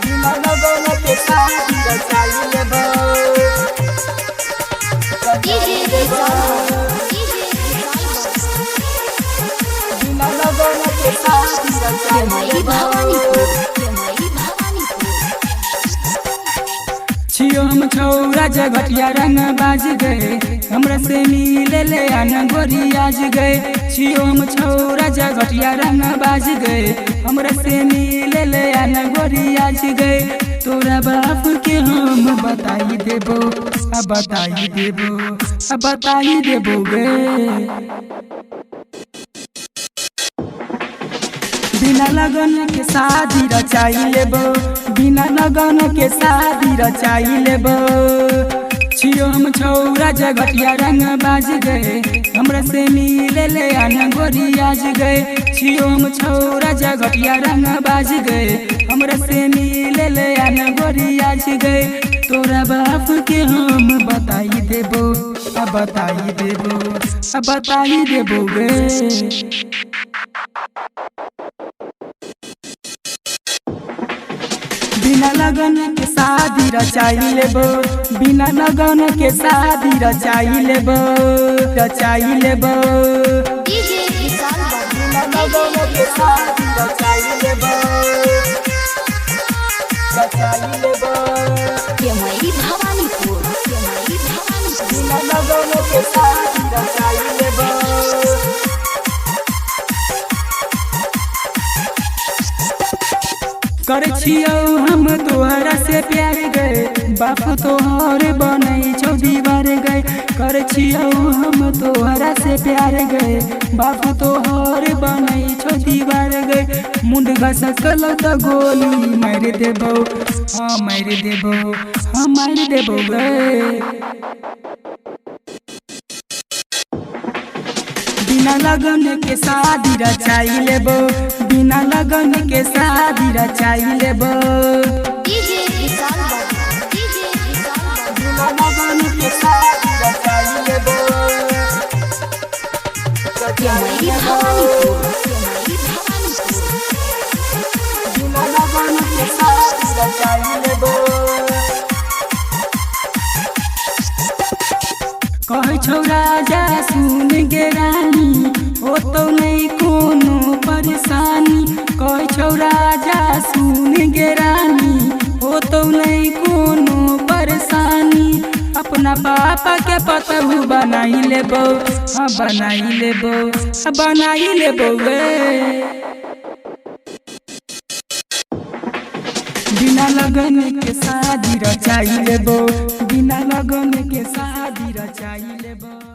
बिना लगन के शादी रचाई लेबो बिना लगन के शादी रचाई लेबो छियो हम छौरा जगटिया रंग बाज गए हमरा से मिले ले आना गोरी आज गए छियो हम छौरा जगटिया रंग बाज गए हमरा से मिले ले आना गोरी आज गए तोरा बाप के हम बताई देबो बताई देबो बताई देबो गे बिना लगन के शादी रचाई लेबो बिना लगन के शादी रचाई लेबो छियो हम छौरा जगटिया रंग बाज गए हमरा से मिले ले आना गोरी आज गए छियो हम छौरा जगटिया रंग बाज गए हमरा से मिले ले आना गोरी आज गए तोरा बाप के हम बताई देबो बताई देबो गे बिना लगन के शादी रचाई लेबो बिना लगन के शादी रचाई लेबो बिना लगन के शादी रचाई लेबो बिना लगन के शादी रचाई लेबो कर छियो हम तोहरा से प्यार गए बाप तोहर बनै छौ दीवार गए कर छियो हम तोहरा से प्यार गए बाप तोहर बनै छौ दीवार गए मुंड घसकल त गोली मार देबो मार देबो गे बिना लगन के शादी रचाई लेबो बिना लगन के शादी रचाई लेबो बिना लगन के शादी रचाई लेबो बिना लगन के शादी रचाई लेबो कहे छौ राजा सुन गे रानी ओ तो नहीं कोनो परेशानी कहे छौ राजा सुन गे रानी ओ तो नहीं कोनो परेशानी अपना पापा के पतहु बनाई लेबो बनाई लेबो गे बिना लगन के शादी रचाई लेबो बिना लगन के शादी रचाई लेबो।